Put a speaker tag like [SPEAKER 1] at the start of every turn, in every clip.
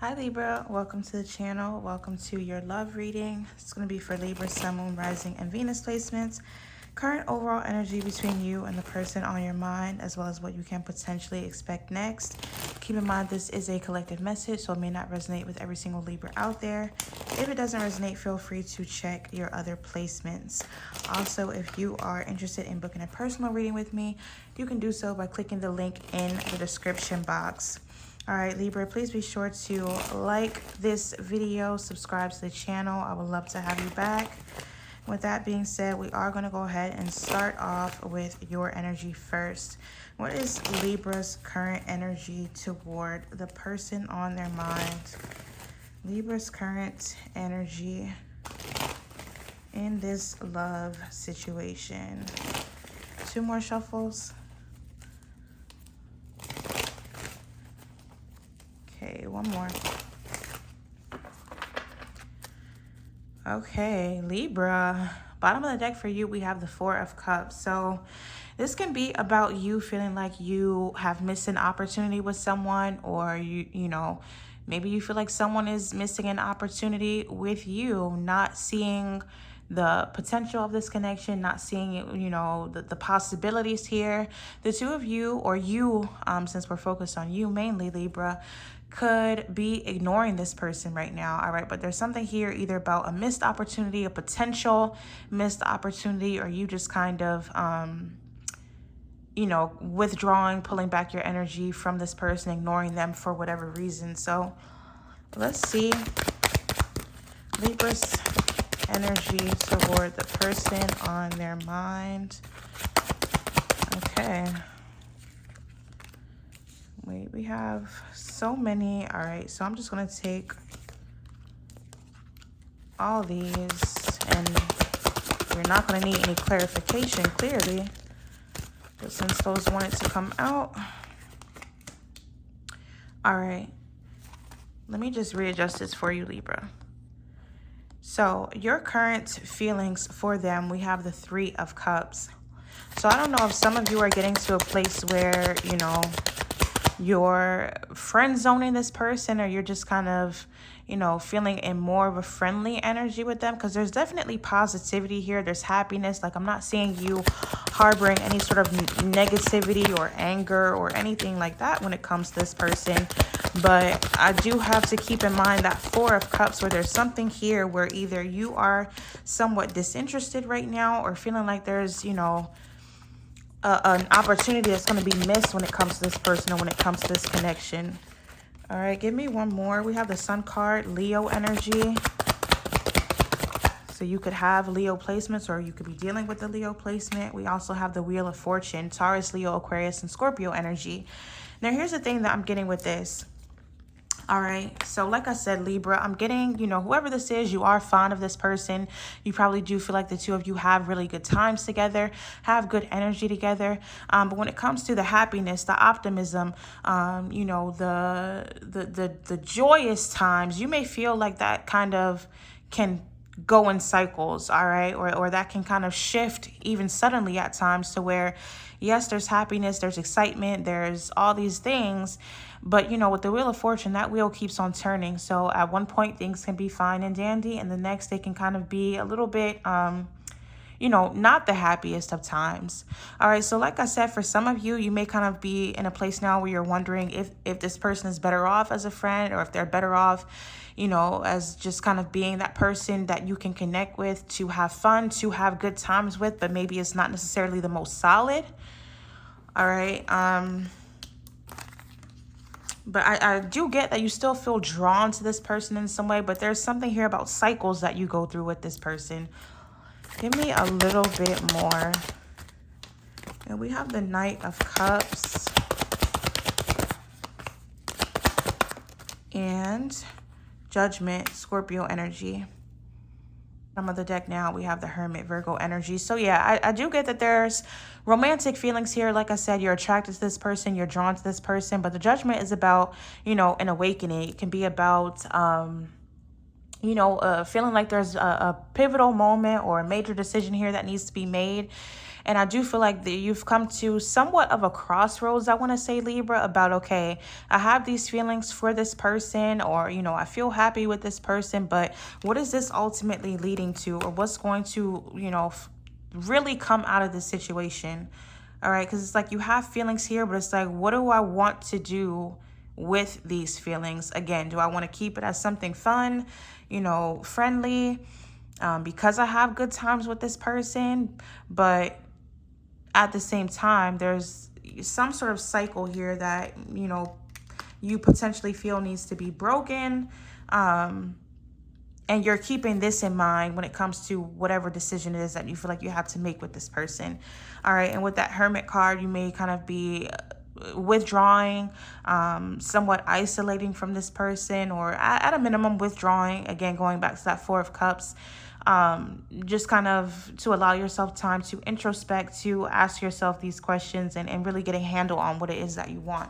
[SPEAKER 1] Hi Libra, welcome to the channel. Welcome to your love reading. It's going to be for Libra, Sun, Moon, Rising, and Venus placements. Current overall energy between you and the person on your mind, as well as what you can potentially expect next. Keep in mind this is a collective message, so it may not resonate with every single Libra out there. If it doesn't resonate, feel free to check your other placements. Also, if you are interested in booking a personal reading with me, you can do so by clicking the link in the description box. All right, Libra, please be sure to like this video, subscribe to the channel. I would love to have you back. With that being said, we are going to go ahead and start off with your energy first. What is Libra's current energy toward the person on their mind? Libra's current energy in this love situation. Two more shuffles. Okay, one more. Okay, Libra. Bottom of the deck for you, we have the Four of Cups. So this can be about you feeling like you have missed an opportunity with someone, or you know, maybe you feel like someone is missing an opportunity with you, not seeing the potential of this connection, not seeing it, you know, the possibilities here. The two of you, or you, since we're focused on you mainly, Libra, could be ignoring this person right now. All right, but there's something here either about a missed opportunity, a potential missed opportunity, or you just kind of you know, withdrawing, pulling back your energy from this person, ignoring them for whatever reason. So let's see Libra's energy toward the person on their mind. Okay. Wait, we have so many. All right, so I'm just going to take all these, and we're not going to need any clarification, clearly. But since those wanted to come out. All right. Let me just readjust this for you, Libra. So your current feelings for them, we have the Three of Cups. So I don't know if some of you are getting to a place where, you know, you're friend zoning this person, or you're just kind of, you know, feeling in more of a friendly energy with them, because there's definitely positivity here. There's happiness. Like, I'm not seeing you harboring any sort of negativity or anger or anything like that when it comes to this person. But I do have to keep in mind that Four of Cups, where there's something here where either you are somewhat disinterested right now, or feeling like there's, you know, an opportunity that's going to be missed when it comes to this person, or when it comes to this connection. All right, give me one more. We have the Sun card, Leo energy. So you could have Leo placements, or you could be dealing with the Leo placement. We also have the Wheel of Fortune, Taurus, Leo, Aquarius, and Scorpio energy. Now, here's the thing that I'm getting with this. All right, so like I said, Libra, I'm getting, you know, whoever this is, you are fond of this person. You probably do feel like the two of you have really good times together, have good energy together. But when it comes to the happiness, the optimism, you know, the joyous times, you may feel like that kind of can go in cycles, all right, or that can kind of shift even suddenly at times, to where, yes, there's happiness, there's excitement, there's all these things. But, you know, with the Wheel of Fortune, that wheel keeps on turning. So at one point, things can be fine and dandy, and the next, they can kind of be a little bit, you know, not the happiest of times. All right, so like I said, for some of you, you may kind of be in a place now where you're wondering if this person is better off as a friend, or if they're better off, you know, as just kind of being that person that you can connect with, to have fun, to have good times with, but maybe it's not necessarily the most solid. All right, but I do get that you still feel drawn to this person in some way, but there's something here about cycles that you go through with this person. Give me a little bit more. And we have the Knight of Cups. And Judgment, Scorpio energy. Bottom of the deck now, we have the Hermit, Virgo energy. So yeah, I do get that there's romantic feelings here. Like I said, you're attracted to this person, you're drawn to this person, but the Judgment is about, you know, an awakening. It can be about, you know, feeling like there's a pivotal moment or a major decision here that needs to be made. And I do feel like that you've come to somewhat of a crossroads, I want to say, Libra, about, okay, I have these feelings for this person, or, you know, I feel happy with this person, but what is this ultimately leading to, or what's going to, you know, really come out of this situation? All right, because it's like you have feelings here, but it's like, what do I want to do with these feelings? Again, do I want to keep it as something fun, you know, friendly, because I have good times with this person, but at the same time, there's some sort of cycle here that, you know, you potentially feel needs to be broken. And you're keeping this in mind when it comes to whatever decision it is that you feel like you have to make with this person. All right. And with that Hermit card, you may kind of be withdrawing, somewhat isolating from this person, or at a minimum withdrawing. Again, going back to that Four of Cups, just kind of to allow yourself time to introspect, to ask yourself these questions, and really get a handle on what it is that you want.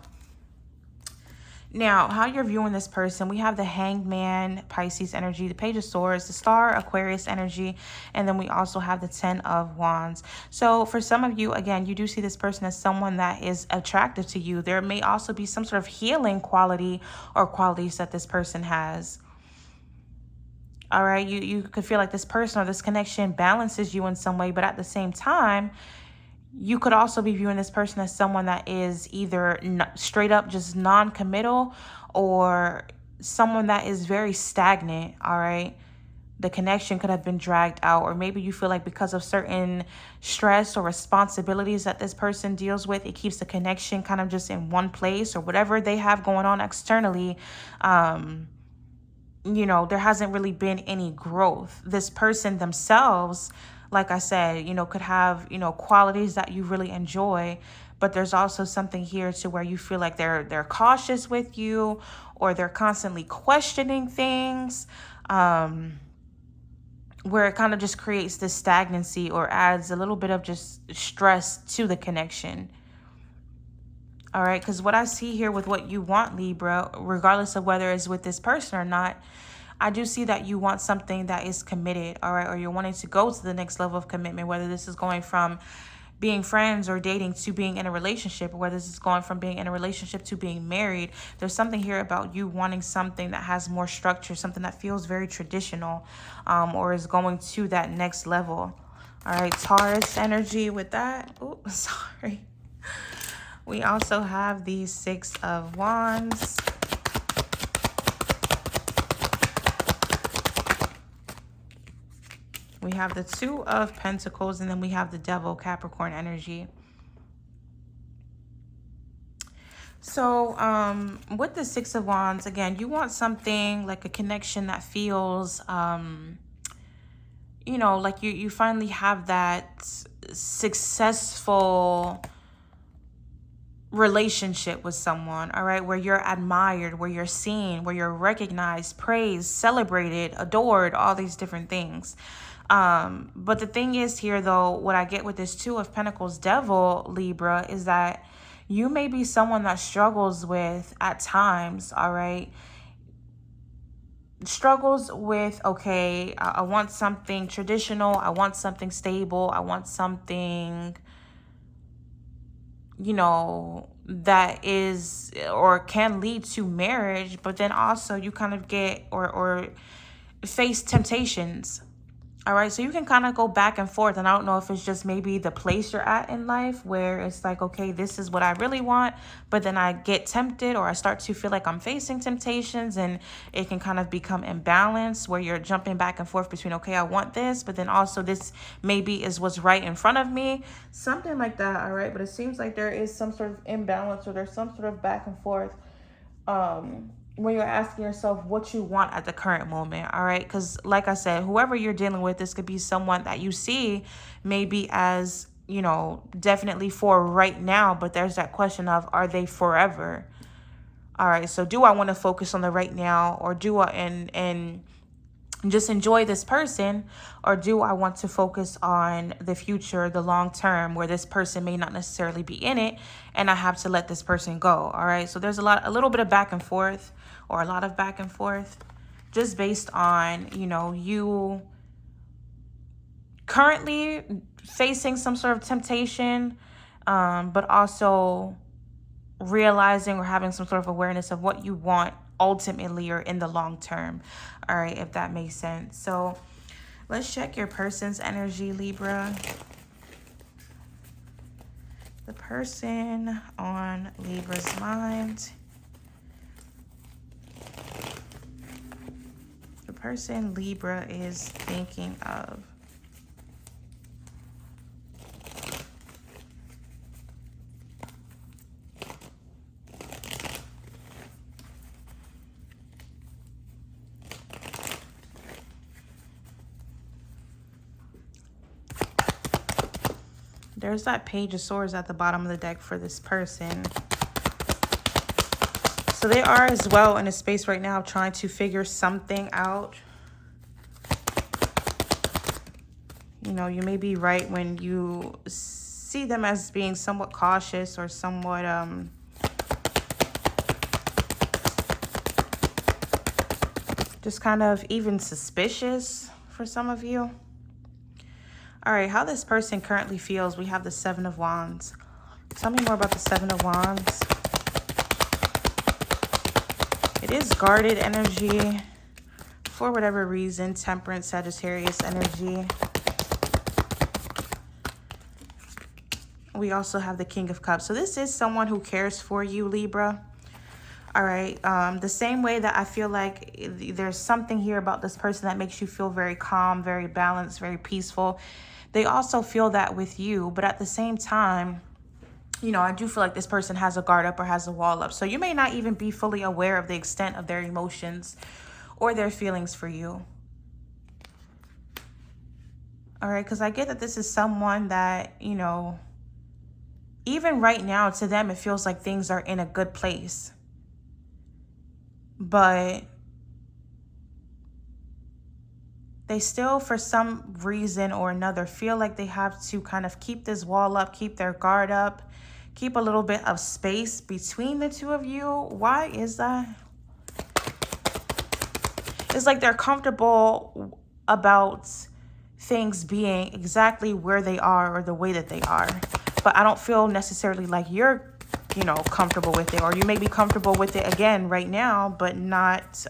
[SPEAKER 1] Now, how you're viewing this person, we have the Hangman, Pisces energy, the Page of Swords, the Star, Aquarius energy, and then we also have the Ten of Wands. So for some of you, again, you do see this person as someone that is attractive to you. There may also be some sort of healing quality or qualities that this person has. All right, you could feel like this person or this connection balances you in some way, but at the same time, you could also be viewing this person as someone that is either straight up just non-committal, or someone that is very stagnant. All right. The connection could have been dragged out, or maybe you feel like because of certain stress or responsibilities that this person deals with, it keeps the connection kind of just in one place, or whatever they have going on externally. You know, there hasn't really been any growth. This person themselves, like I said, you know, could have, you know, qualities that you really enjoy, but there's also something here to where you feel like they're cautious with you, or they're constantly questioning things, where it kind of just creates this stagnancy or adds a little bit of just stress to the connection. All right, because what I see here with what you want, Libra, regardless of whether it's with this person or not, I do see that you want something that is committed, all right, or you're wanting to go to the next level of commitment, whether this is going from being friends or dating to being in a relationship, or whether this is going from being in a relationship to being married. There's something here about you wanting something that has more structure, something that feels very traditional, or is going to that next level. All right, Taurus energy with that. Oh, sorry. We also have the Six of Wands. We have the Two of Pentacles, and then we have the Devil, Capricorn energy. So with the Six of Wands, again, you want something like a connection that feels, you know, like you finally have that successful relationship with someone, all right, where you're admired, where you're seen, where you're recognized, praised, celebrated, adored, all these different things. But the thing is here, though, what I get with this Two of Pentacles Devil, Libra, is that you may be someone that struggles with, at times, all right, struggles with, okay, I want something traditional, I want something stable, I want something, you know, that is or can lead to marriage, but then also you kind of get or face temptations. All right, so you can kind of go back and forth, and I don't know if it's just maybe the place you're at in life where it's like, okay, this is what I really want, but then I get tempted, or I start to feel like I'm facing temptations, and it can kind of become imbalanced where you're jumping back and forth between, okay, I want this, but then also this maybe is what's right in front of me, something like that. All right, but it seems like there is some sort of imbalance, or there's some sort of back and forth when you're asking yourself what you want at the current moment. All right, because like I said, whoever you're dealing with, this could be someone that you see maybe as, you know, definitely for right now, but there's that question of, are they forever? All right, so do I want to focus on the right now, or do I and just enjoy this person, or do I want to focus on the future, the long term, where this person may not necessarily be in it and I have to let this person go? All right, so there's a little bit of back and forth, or a lot of back and forth, just based on, you know, you currently facing some sort of temptation, but also realizing or having some sort of awareness of what you want ultimately or in the long term. All right, if that makes sense. So let's check your person's energy, Libra. The person on Libra's mind. The person Libra is thinking of. There's that Page of Swords at the bottom of the deck for this person. So they are as well in a space right now trying to figure something out. You know, you may be right when you see them as being somewhat cautious or somewhat just kind of even suspicious for some of you. All right, how this person currently feels. We have the Seven of Wands. Tell me more about the Seven of Wands. It is guarded energy for whatever reason. Temperance, Sagittarius energy. We also have the King of Cups. So this is someone who cares for you, Libra. All right. The same way that I feel like there's something here about this person that makes you feel very calm, very balanced, very peaceful. They also feel that with you, but at the same time, you know, I do feel like this person has a guard up or has a wall up. So you may not even be fully aware of the extent of their emotions or their feelings for you. All right, because I get that this is someone that, you know, even right now to them, it feels like things are in a good place. But they still, for some reason or another, feel like they have to kind of keep this wall up, keep their guard up, keep a little bit of space between the two of you. Why is that? It's like they're comfortable about things being exactly where they are or the way that they are. But I don't feel necessarily like you're, you know, comfortable with it. Or you may be comfortable with it again right now, but not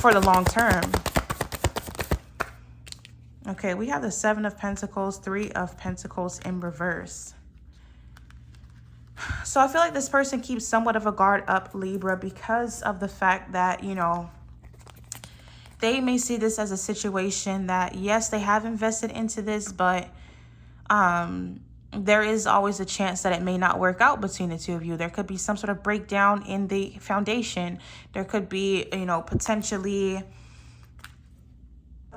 [SPEAKER 1] for the long term. Okay, we have the Seven of Pentacles, Three of Pentacles in reverse. So I feel like this person keeps somewhat of a guard up, Libra, because of the fact that, you know, they may see this as a situation that, yes, they have invested into this, but there is always a chance that it may not work out between the two of you. There could be some sort of breakdown in the foundation. There could be, you know, potentially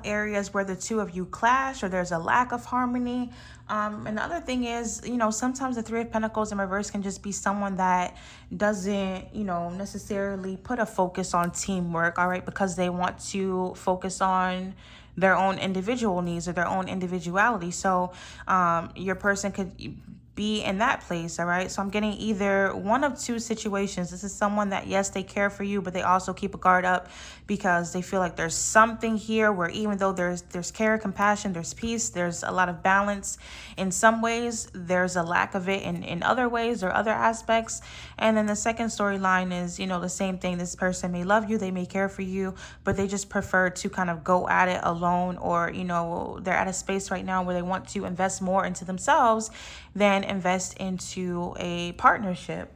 [SPEAKER 1] areas where the two of you clash or there's a lack of harmony. And the other thing is, you know, sometimes the Three of Pentacles in reverse can just be someone that doesn't, you know, necessarily put a focus on teamwork, all right, because they want to focus on their own individual needs or their own individuality. So your person could be in that place, all right? So I'm getting either one of two situations. This is someone that, yes, they care for you, but they also keep a guard up because they feel like there's something here where even though there's care, compassion, there's peace, there's a lot of balance. In some ways, there's a lack of it in other ways or other aspects. And then the second storyline is, you know, the same thing. This person may love you, they may care for you, but they just prefer to kind of go at it alone, or, you know, they're at a space right now where they want to invest more into themselves than invest into a partnership.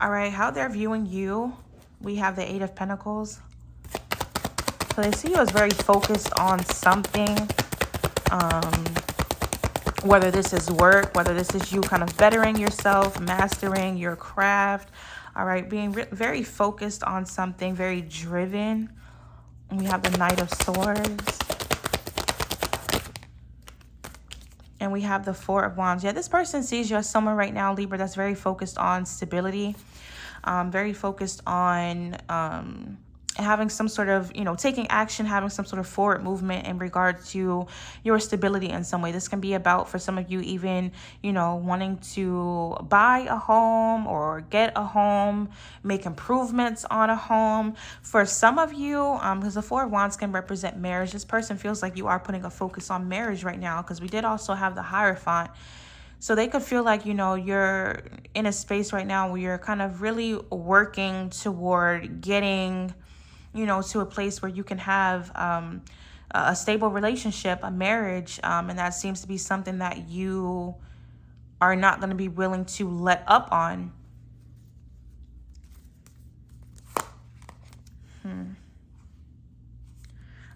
[SPEAKER 1] All right, how they're viewing you. We have the Eight of Pentacles. So they see you as very focused on something, whether this is work, whether this is you kind of bettering yourself, mastering your craft. All right, being very focused on something, very driven. And we have the Knight of Swords. And we have the Four of Wands. Yeah, this person sees you as someone right now, Libra, that's very focused on stability, very focused on having some sort of, you know, taking action, having some sort of forward movement in regard to your stability in some way. This can be about, for some of you, even, you know, wanting to buy a home or get a home, make improvements on a home. For some of you, because the Four of Wands can represent marriage, this person feels like you are putting a focus on marriage right now, because we did also have the Hierophant. So they could feel like, you know, you're in a space right now where you're kind of really working toward getting, you know, to a place where you can have a stable relationship, a marriage. And that seems to be something that you are not going to be willing to let up on.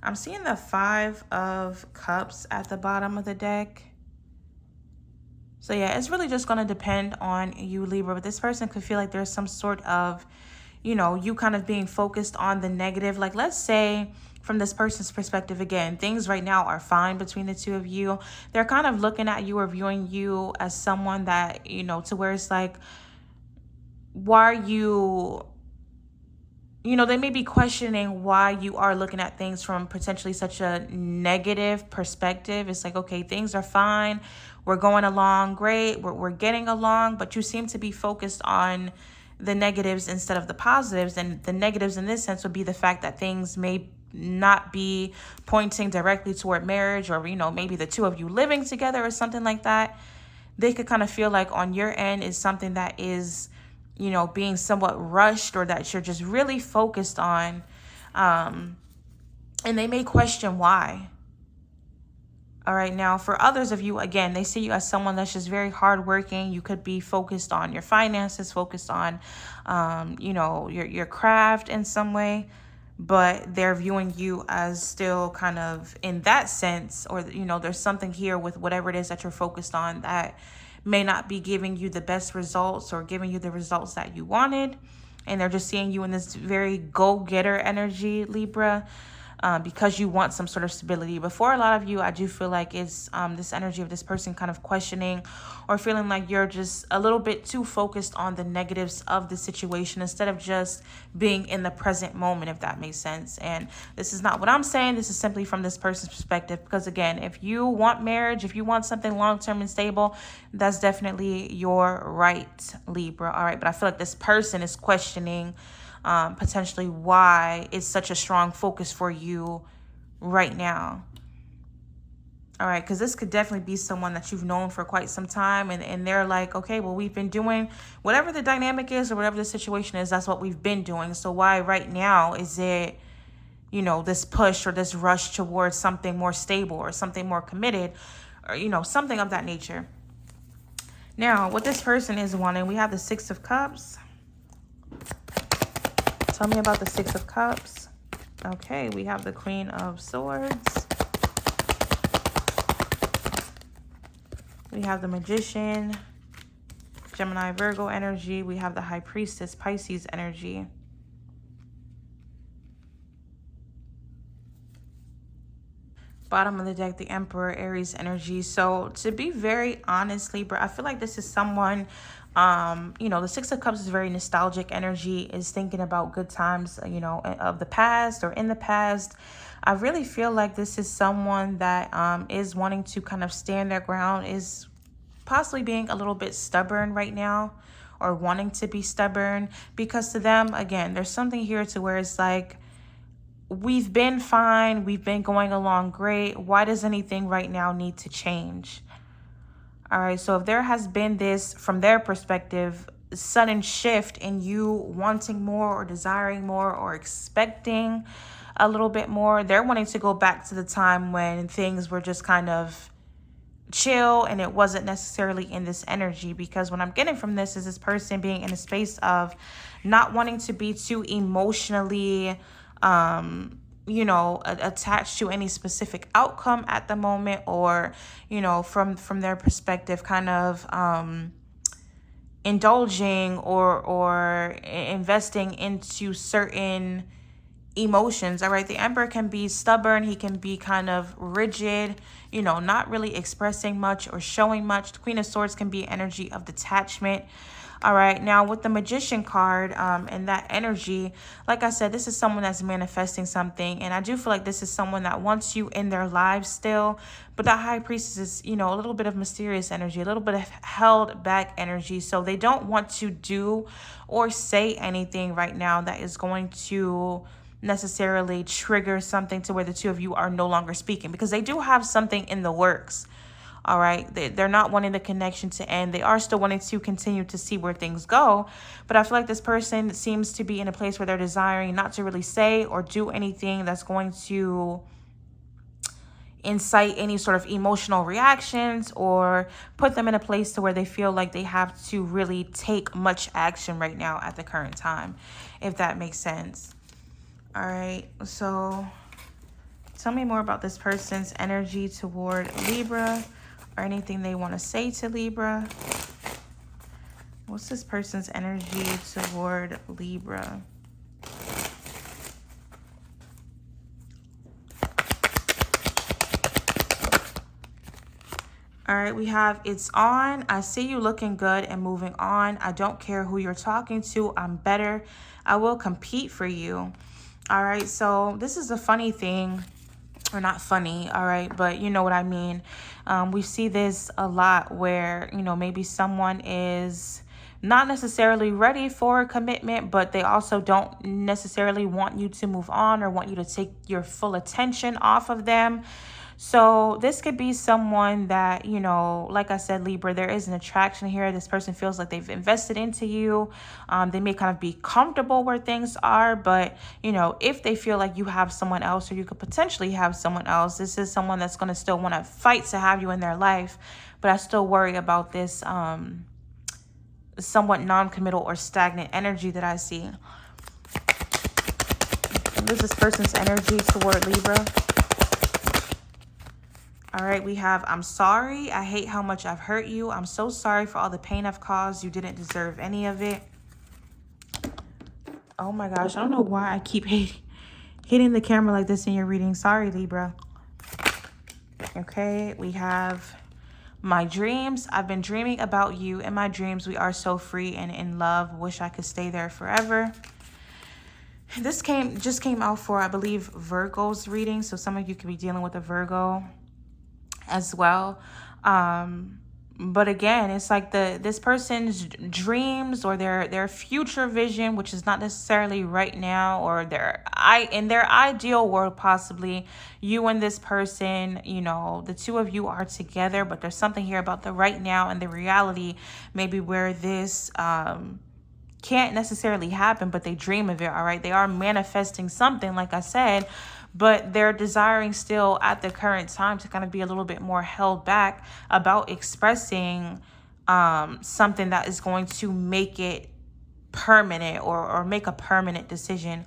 [SPEAKER 1] I'm seeing the Five of Cups at the bottom of the deck. So yeah, it's really just going to depend on you, Libra. But this person could feel like there's some sort of, you know, you kind of being focused on the negative. Like, let's say from this person's perspective, again, things right now are fine between the two of you. They're kind of looking at you or viewing you as someone that, you know, to where it's like, why are you, you know, they may be questioning why you are looking at things from potentially such a negative perspective. It's like, okay, things are fine. We're going along great. We're getting along, but you seem to be focused on the negatives instead of the positives. And the negatives in this sense would be the fact that things may not be pointing directly toward marriage, or, you know, maybe the two of you living together or something like that. They could kind of feel like on your end is something that is, you know, being somewhat rushed, or that you're just really focused on. And they may question why. All right. Now, for others of you, again, they see you as someone that's just very hardworking. You could be focused on your finances, focused on, you know, your craft in some way. But they're viewing you as still kind of in that sense, or, you know, there's something here with whatever it is that you're focused on that may not be giving you the best results or giving you the results that you wanted. And they're just seeing you in this very go-getter energy, Libra. Because you want some sort of stability. But for a lot of you, I do feel like it's this energy of this person kind of questioning or feeling like you're just a little bit too focused on the negatives of the situation instead of just being in the present moment, if that makes sense. And this is not what I'm saying. This is simply from this person's perspective. Because again, if you want marriage, if you want something long-term and stable, that's definitely your right, Libra. All right. But I feel like this person is questioning potentially why it's such a strong focus for you right now. All right, because this could definitely be someone that you've known for quite some time, and they're like, okay, well, we've been doing whatever the dynamic is or whatever the situation is, that's what we've been doing. So why right now is it, you know, this push or this rush towards something more stable or something more committed, or, you know, something of that nature. Now, what this person is wanting, we have the Six of Cups. Tell me about the Six of Cups. Okay, we have the Queen of Swords. We have the Magician, Gemini, Virgo energy. We have the High Priestess, Pisces energy. Bottom of the deck, the Emperor, Aries energy. So to be very honest, Libra, I feel like this is someone, you know, the Six of Cups is very nostalgic energy, is thinking about good times, you know, of the past or in the past. I really feel like this is someone that is wanting to kind of stand their ground, is possibly being a little bit stubborn right now, or wanting to be stubborn, because to them, again, there's something here to where it's like, we've been fine, we've been going along great. Why does anything right now need to change? All right, so if there has been this, from their perspective, sudden shift in you wanting more or desiring more or expecting a little bit more, they're wanting to go back to the time when things were just kind of chill and it wasn't necessarily in this energy. Because what I'm getting from this is this person being in a space of not wanting to be too emotionally you know, attached to any specific outcome at the moment, or, you know, from their perspective, kind of indulging or investing into certain emotions. All right, the Emperor can be stubborn, he can be kind of rigid, you know, not really expressing much or showing much. The Queen of Swords can be energy of detachment. All right, now with the Magician card and that energy, like I said, this is someone that's manifesting something. And I do feel like this is someone that wants you in their lives still. But that High Priestess is, you know, a little bit of mysterious energy, a little bit of held back energy. So they don't want to do or say anything right now that is going to necessarily trigger something to where the two of you are no longer speaking, because they do have something in the works. All right, they're not wanting the connection to end. They are still wanting to continue to see where things go. But I feel like this person seems to be in a place where they're desiring not to really say or do anything that's going to incite any sort of emotional reactions or put them in a place to where they feel like they have to really take much action right now at the current time, if that makes sense. All right, so tell me more about this person's energy toward Libra, or anything they want to say to Libra. What's this person's energy toward Libra? All right, we have it's on. I see you looking good and moving on. I don't care who you're talking to. I'm better. I will compete for you. All right, so this is a funny thing. Or not funny, all right, but you know what I mean. We see this a lot where, you know, maybe someone is not necessarily ready for a commitment, but they also don't necessarily want you to move on or want you to take your full attention off of them. So this could be someone that, you know, like I said, Libra, there is an attraction here. This person feels like they've invested into you. They may kind of be comfortable where things are, but, you know, if they feel like you have someone else or you could potentially have someone else, this is someone that's going to still want to fight to have you in their life. But I still worry about this somewhat non-committal or stagnant energy that I see. What is this person's energy toward Libra? All right, we have, I'm sorry. I hate how much I've hurt you. I'm so sorry for all the pain I've caused. You didn't deserve any of it. Oh my gosh, I don't know why I keep hitting the camera like this in your reading. Sorry, Libra. Okay, we have my dreams. I've been dreaming about you. In my dreams, we are so free and in love. Wish I could stay there forever. This just came out for, I believe, Virgo's reading. So some of you could be dealing with a Virgo as well. But again, it's like this person's dreams or their future vision, which is not necessarily right now, or in their ideal world, possibly you and this person, you know, the two of you are together, but there's something here about the right now and the reality, maybe where this can't necessarily happen, but they dream of it. All right, they are manifesting something, like I said, but they're desiring still at the current time to kind of be a little bit more held back about expressing something that is going to make it permanent or make a permanent decision.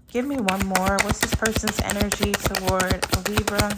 [SPEAKER 1] Give me one more. What's this person's energy toward Libra?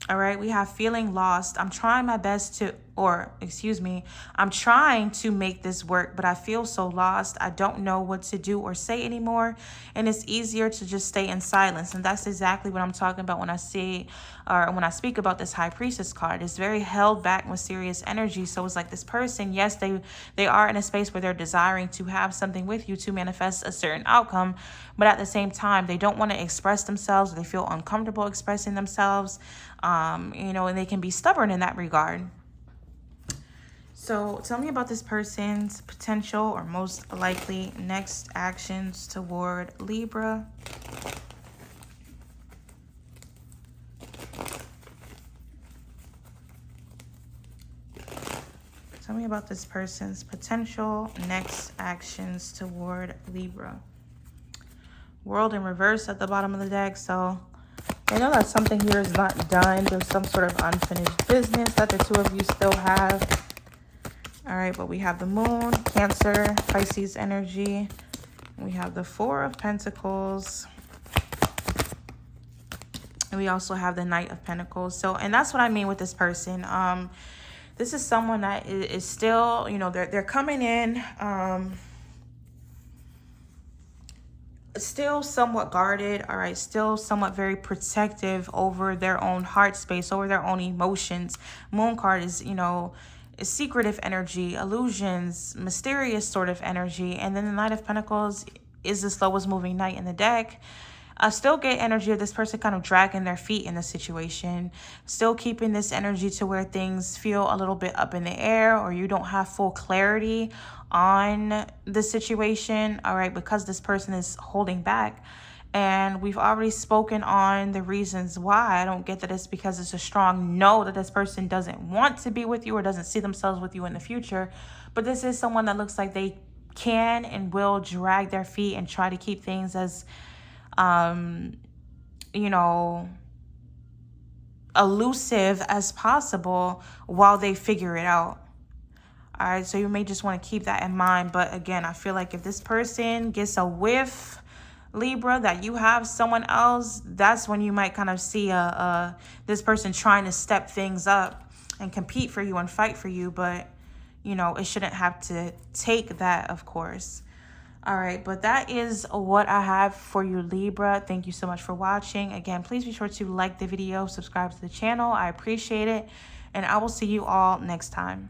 [SPEAKER 1] All right, we have feeling lost. I'm trying my best to, I'm trying to make this work, but I feel so lost. I don't know what to do or say anymore. And it's easier to just stay in silence. And that's exactly what I'm talking about when I say, or when I speak about this High Priestess card. It's very held back, mysterious energy. So it's like this person, yes, they are in a space where they're desiring to have something with you to manifest a certain outcome. But at the same time, they don't want to express themselves. They feel uncomfortable expressing themselves. You know, and they can be stubborn in that regard. So tell me about this person's potential or most likely next actions toward Libra. Tell me about this person's potential next actions toward Libra. World in reverse at the bottom of the deck. So I know that something here is not done. There's some sort of unfinished business that the two of you still have. All right, but we have the Moon, Cancer, Pisces energy. We have the Four of Pentacles. And we also have the Knight of Pentacles. So, and that's what I mean with this person. This is someone that is still, you know, they're coming in still somewhat guarded, all right, still somewhat very protective over their own heart space, over their own emotions. Moon card is, you know, secretive energy, illusions, mysterious sort of energy. And then the Knight of Pentacles is the slowest moving knight in the deck. I still get energy of this person kind of dragging their feet in the situation, still keeping this energy to where things feel a little bit up in the air, or you don't have full clarity on the situation, all right, because this person is holding back. And we've already spoken on the reasons why. I don't get that it's because it's a strong no that this person doesn't want to be with you or doesn't see themselves with you in the future. But this is someone that looks like they can and will drag their feet and try to keep things as, you know, elusive as possible while they figure it out. All right, so you may just want to keep that in mind. But again, I feel like if this person gets a whiff, Libra, that you have someone else, that's when you might kind of see this person trying to step things up and compete for you and fight for you. But, you know, it shouldn't have to take that, of course. All right, but that is what I have for you, Libra. Thank you so much for watching. Again, please be sure to like the video, subscribe to the channel. I appreciate it, and I will see you all next time.